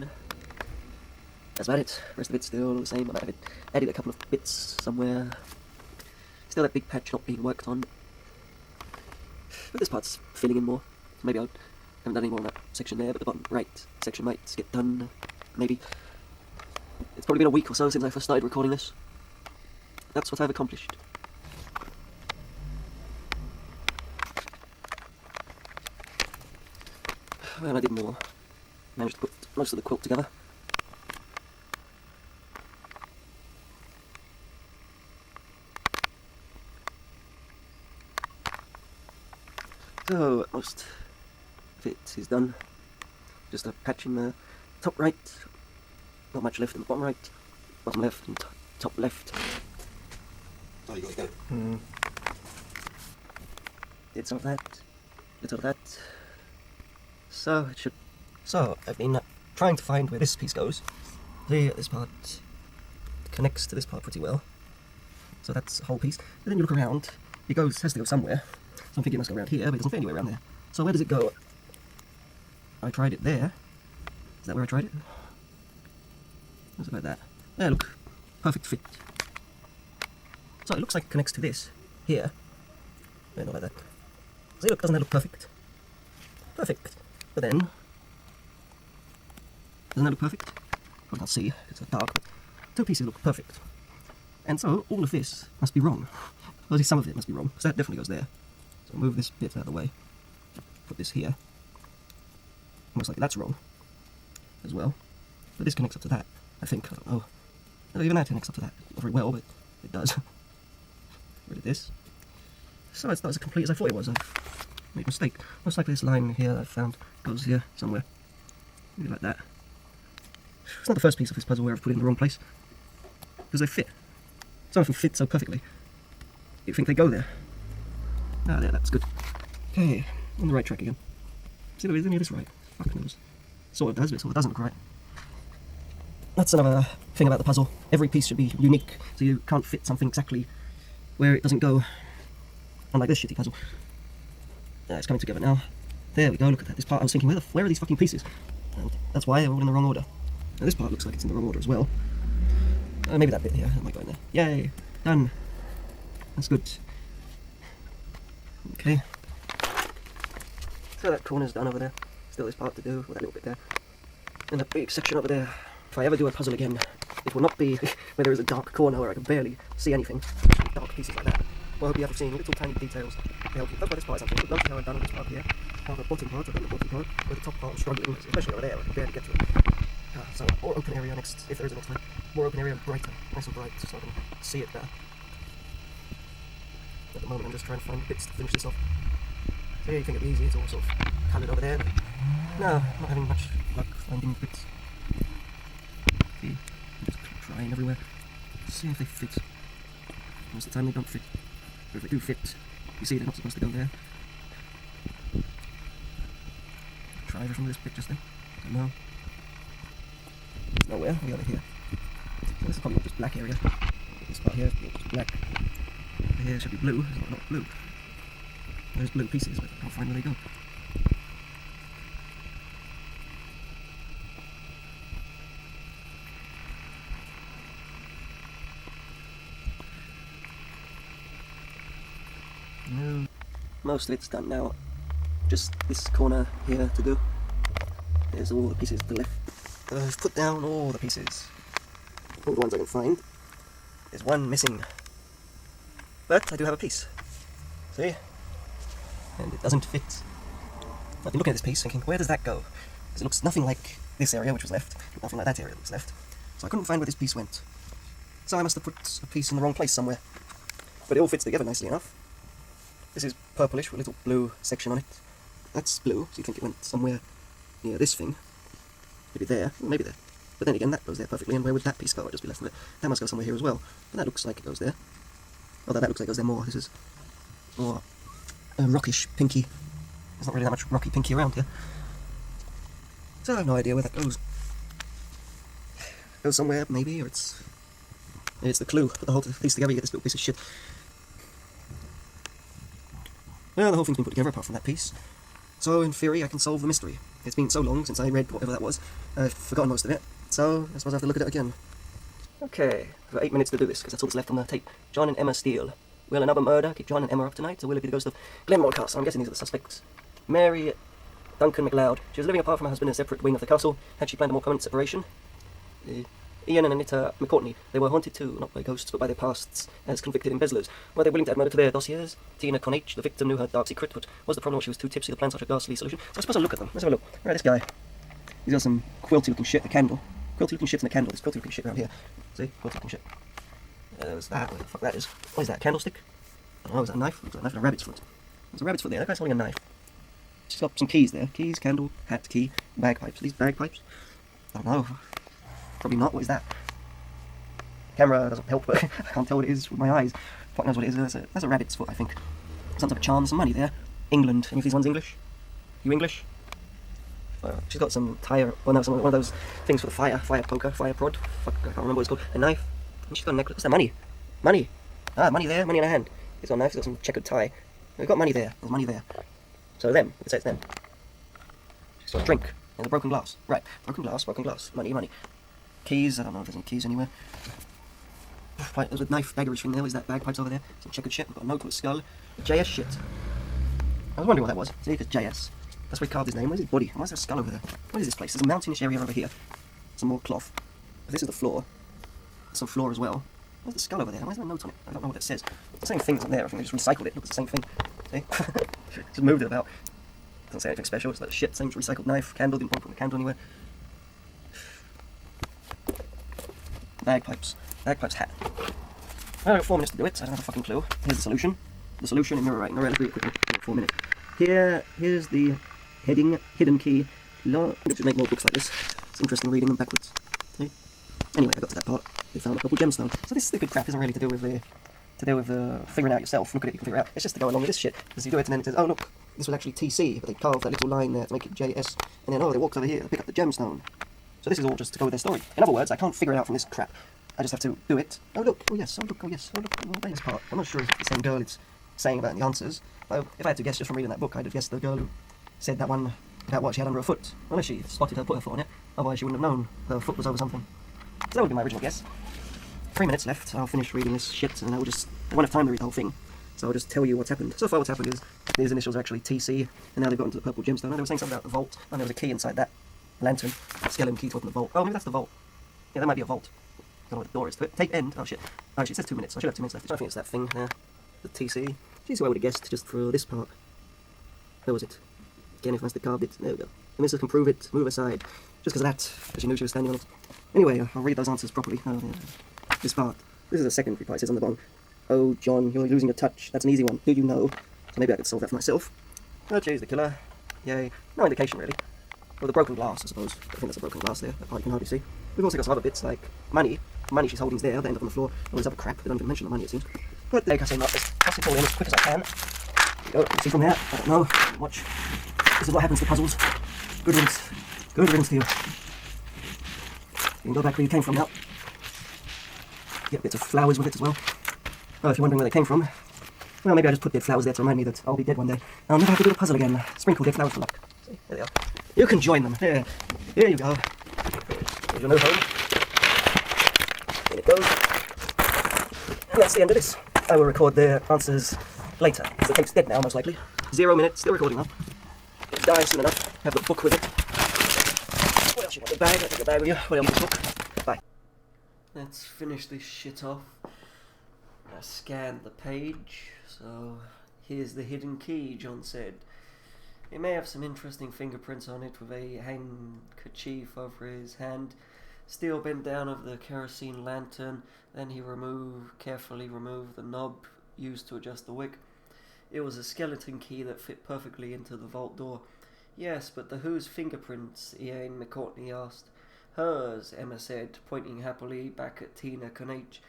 That's about it. Rest of it's still the same. I might have added a couple of bits somewhere. Still that big patch not being worked on. But this part's filling in more. So maybe I haven't done any more on that section there, but the bottom right section might get done. Maybe. It's probably been a week or so since I first started recording this. That's what I've accomplished. Well, I did more. Managed to put most of the quilt together. So, most of it is done. Just a patch in the top right. Not much left in the bottom right. Bottom left and top left. Oh, you got to go. Did some of that. Little of that. So, it should... So, I've been trying to find where this piece goes. This part connects to this part pretty well. So that's the whole piece. But then you look around, it has to go somewhere. So I'm thinking it must go around here, but it doesn't fit anywhere around there. So where does it go? I tried it there. Is that where I tried it? What's about that? There, look. Perfect fit. So it looks like it connects to this. Here. Yeah, not like that. See, look, doesn't that look perfect? Perfect. But then... doesn't that look perfect? I can't see, it's dark, but two pieces look perfect. And so, all of this must be wrong. Well, at least some of it must be wrong, because that definitely goes there. So move this bit out of the way. Put this here. Most likely that's wrong as well. But this connects up to that, I think. I don't know. No, even that connects up to that. Not very well, but it does. Rid of this. So it's not as complete as I thought it was. I've made a mistake. Most likely this line here that I found goes here somewhere. Maybe like that. It's not the first piece of this puzzle where I've put it in the wrong place. Because they fit. Some of them fit so perfectly. You think they go there. Ah, there, that's good. Okay, on the right track again. See, is any of this right? Fuck knows. Sort of does, but sort of doesn't look right. That's another thing about the puzzle. Every piece should be unique, so you can't fit something exactly where it doesn't go. Unlike this shitty puzzle. It's coming together now. There we go, look at that. This part, I was thinking, where are these fucking pieces? And that's why they're all in the wrong order. Now this part looks like it's in the wrong order as well. Maybe that bit here, that might go in there. Yay! Done! That's good. Okay. So that corner's done over there. Still this part to do, with that little bit there. And that big section over there. If I ever do a puzzle again, it will not be where there is a dark corner where I can barely see anything. Dark pieces like that. Well, I hope you have seen little tiny details to help you. That's why this part is something. Notice how I've done on this part here. Now the bottom part, I've done the bottom part, where the top part I'm struggling, especially over there, I can barely get to it. So, more open area next, if there is a next time. More open area, brighter, nice and bright, so I can see it better. At the moment, I'm just trying to find bits to finish this off. So, yeah, you think it'd be easy, it's all sort of coloured over there, but no, not having much luck finding bits. Okay, I'm just trying everywhere. See if they fit. Most of the time they don't fit. But if they do fit, you see they're not supposed to go there. Try everything with this bit just then. Don't know. There's nowhere, we over here. So this is probably just black area. This part here is just black. Over here should be blue, it's not blue. There's blue pieces, but I can't find where they go. No. Most of it's done now. Just this corner here to do. There's all the pieces to the left. I've put down all the pieces. All the ones I can find. There's one missing. But I do have a piece. See? And it doesn't fit. I've been looking at this piece thinking, where does that go? Because it looks nothing like this area which was left. Nothing like that area that was left. So I couldn't find where this piece went. So I must have put a piece in the wrong place somewhere. But it all fits together nicely enough. This is purplish with a little blue section on it. That's blue, so you think it went somewhere near this thing. Maybe there, maybe there. But then again, that goes there perfectly, and where would that piece go? I'd just be left with it. That must go somewhere here as well. But that looks like it goes there. Although that looks like it goes there more. This is more rockish, pinky. There's not really that much rocky pinky around here. So I have no idea where that goes. It goes somewhere, maybe, or it's the clue. Put the whole piece together, you get this little piece of shit. Well, the whole thing's been put together apart from that piece. So, in theory, I can solve the mystery. It's been so long since I read whatever that was, I've forgotten most of it. So, I suppose I have to look at it again. Okay, I've got 8 minutes to do this, because that's all that's left on the tape. John and Emma Steele. Will another murder keep John and Emma up tonight, or will it be the ghost of Glenmore Castle? I'm guessing these are the suspects. Mary Duncan MacLeod. She was living apart from her husband in a separate wing of the castle. Had she planned a more permanent separation? Ian and Anita McCourtney. They were haunted too, not by ghosts, but by their pasts as convicted embezzlers. Were they willing to add murder to their dossiers? Tina Connage, the victim, knew her dark secret, but was the problem she was too tipsy to plan such a ghastly solution? So I suppose I'll look at them. Let's have a look. Right, this guy. He's got some quilty looking shit, a candle. Quilty looking shit and a candle. There's quilty looking shit around here. See? Quilty looking shit. There's that. What the fuck that is? What is that? A candlestick? I don't know, is that a knife? Looks like a knife and a rabbit's foot. There's a rabbit's foot there. That guy's holding a knife. She's got some keys there. Keys, candle, hat, key, bagpipes. Are these bagpipes? I don't know. Probably not. What is that? Camera doesn't help, but I can't tell what it is with my eyes. Fuck knows what it is. That's a rabbit's foot, I think. Some type of charm, some money there. England. Any of these ones English? You English? She's got some tire. Oh no, one of those things for the fire poker, fire prod. Fuck, I can't remember what it's called. A knife. And she's got a necklace. What's that? Money. Money. Ah, money there. Money in her hand. She's got a knife. She's got some checkered tie. We've got money there. There's money there. So them. Let's say it's them. She's got a drink. And a broken glass. Right. Broken glass. Money, money. Keys. I don't know if there's any keys anywhere. Right, there's a knife baggerage thing there. Is that bagpipes over there? Some checkered shit. We've got a note with a skull. JS shit. I was wondering what that was. See, it's JS. That's where he carved his name. Where's his body? Why is there a skull over there? What is this place? There's a mountainish area over here. Some more cloth. But this is the floor. There's some floor as well. Where's the skull over there? Why is there a note on it? I don't know what it says. It's the same thing isn't there. I think they just recycled it. Look, it's the same thing. See? Just moved it about. Doesn't say anything special. It's like shit. Same recycled knife. Candle. Didn't want to put the candle anywhere. Bagpipes. Bagpipes hat. I've got 4 minutes to do it, so I don't have a fucking clue. Here's the solution. The solution in mirror right. Mirror, let's read it quickly. 4 minutes. Here's the hidden key I should make more books like this. It's interesting reading them backwards. See? Anyway, I got to that part. They found a purple gemstone. So this stupid crap isn't really to do with figuring out yourself. Look at it, you can figure it out. It's just to go along with this shit. Because you do it and then it says, oh look, this was actually TC, but they carved that little line there to make it JS. And then, oh, they walked over here to pick up the gemstone. So this is all just to go with their story. In other words, I can't figure it out from this crap. I just have to do it. Oh look, oh yes, oh look, oh yes, oh look, oh there's part. I'm not sure if it's the same girl it's saying about the answers. Though, if I had to guess just from reading that book, I'd have guessed the girl who said that one about what she had under her foot. Unless she spotted her put her foot on it. Otherwise she wouldn't have known her foot was over something. So that would be my original guess. 3 minutes left, I'll finish reading this shit, and I won't have time to read the whole thing. So I'll just tell you what's happened. So far what's happened is, these initials are actually TC, and now they've got into the purple gemstone. And they were saying something about the vault, and there was a key inside that lantern. Skeleton key to open the vault. Oh, maybe that's the vault. Yeah, that might be a vault. I don't know what the door is to it. Take end. Oh shit. Oh shit, it says 2 minutes. I should have 2 minutes left. I think it's that thing there. The TC. Geez, who I would have guessed just for this part. Where was it? Kenneth must have carved it. There we go. The mistress can prove it. Move aside. Just because of that. Because she knew she was standing on it. Anyway, I'll read those answers properly. Oh, yeah. This part. This is a secondary part. It says on the bottom. Oh, John, you're losing your touch. That's an easy one. Did you know? So maybe I could solve that for myself. Oh, geez, the killer. Yay. No indication, really. Well, the broken glass, I suppose. I think that's a broken glass there. That part you can hardly see. We've also got some other bits, like money. The money she's holding is there. They end up on the floor. All this other crap. They don't even mention the money, it seems. But there, I say not. Let's toss it all in as quick as I can. There you go. See from there? I don't know. Watch. This is what happens to puzzles. Good riddance. Good riddance to you. You can go back where you came from now. Get bits of flowers with it as well. Oh, if you're wondering where they came from, well, maybe I just put dead flowers there to remind me that I'll be dead one day. I'll never have to do a puzzle again. Sprinkle dead flowers for luck. See, there they are. You can join them. Here you go. Here's your new home. In it goes. And that's the end of this. I will record their answers later. The tape's dead now, most likely. 0 minutes, still recording now. It'll die soon enough. Have the book with it. What else you want? The bag? I take the bag with you. What else want the book? Bye. Let's finish this shit off. I scanned the page, so here's the hidden key, John said. It may have some interesting fingerprints on it with a handkerchief over his hand. Still bent down over the kerosene lantern, then he carefully removed the knob used to adjust the wick. It was a skeleton key that fit perfectly into the vault door. Yes, but whose fingerprints? Ian McCourtney asked. Hers, Emma said, pointing happily back at Tina Connage.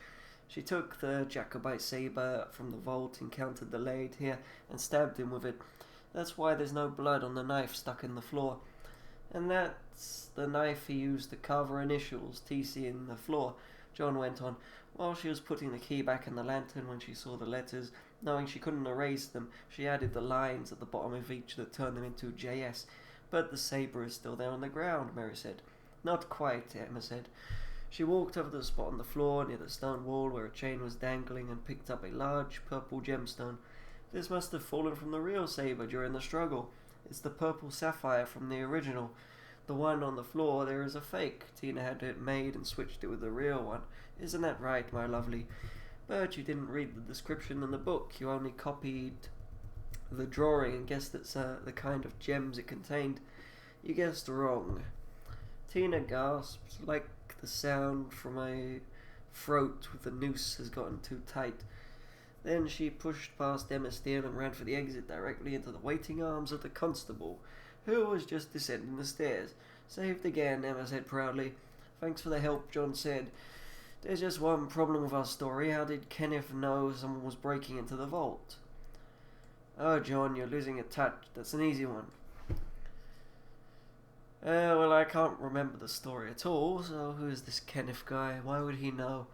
She took the Jacobite sabre from the vault, encountered the blade here, and stabbed him with it. That's why there's no blood on the knife stuck in the floor. And that's the knife he used to carve her initials, TC, in the floor, John went on. While she was putting the key back in the lantern when she saw the letters, knowing she couldn't erase them, she added the lines at the bottom of each that turned them into JS. But the sabre is still there on the ground, Mary said. Not quite, Emma said. She walked over to the spot on the floor near the stone wall where a chain was dangling and picked up a large purple gemstone. This must have fallen from the real sabre during the struggle. It's the purple sapphire from the original. The one on the floor there is a fake. Tina had it made and switched it with the real one. Isn't that right, my lovely? But you didn't read the description in the book. You only copied the drawing and guessed it's the kind of gems it contained. You guessed wrong. Tina gasped, like the sound from a throat with the noose has gotten too tight. Then she pushed past Emma Steele and ran for the exit directly into the waiting arms of the constable, who was just descending the stairs. Saved again, Emma said proudly. Thanks for the help, John said. There's just one problem with our story. How did Kenneth know someone was breaking into the vault? Oh, John, you're losing a touch. That's an easy one. Well, I can't remember the story at all, so who is this Kenneth guy? Why would he know?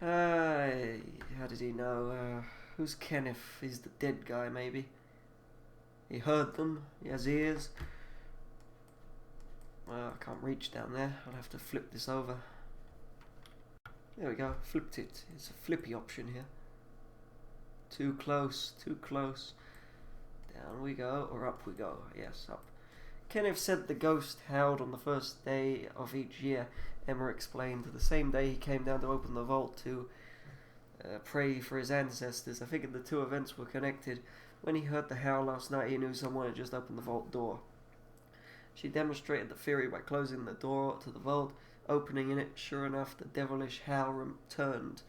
How did he know? Who's Kenneth? He's the dead guy, maybe. He heard them. He has ears. Well, I can't reach down there. I'll have to flip this over. There we go. Flipped it. It's a flippy option here. Too close. Too close. Down we go, or up we go. Yes, up. Kenneth said the ghost howled on the first day of each year. Emma explained. The same day he came down to open the vault to pray for his ancestors. I figured the two events were connected. When he heard the howl last night, he knew someone had just opened the vault door. She demonstrated the theory by closing the door to the vault, opening in it. Sure enough, the devilish howl turned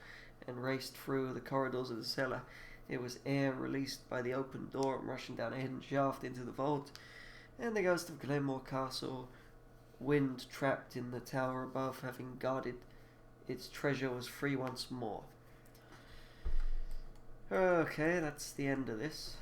and raced through the corridors of the cellar. It was air released by the open door and rushing down a hidden shaft into the vault, and the ghost of Glenmore Castle, wind trapped in the tower above, having guarded its treasure, was free once more. Okay, that's the end of this.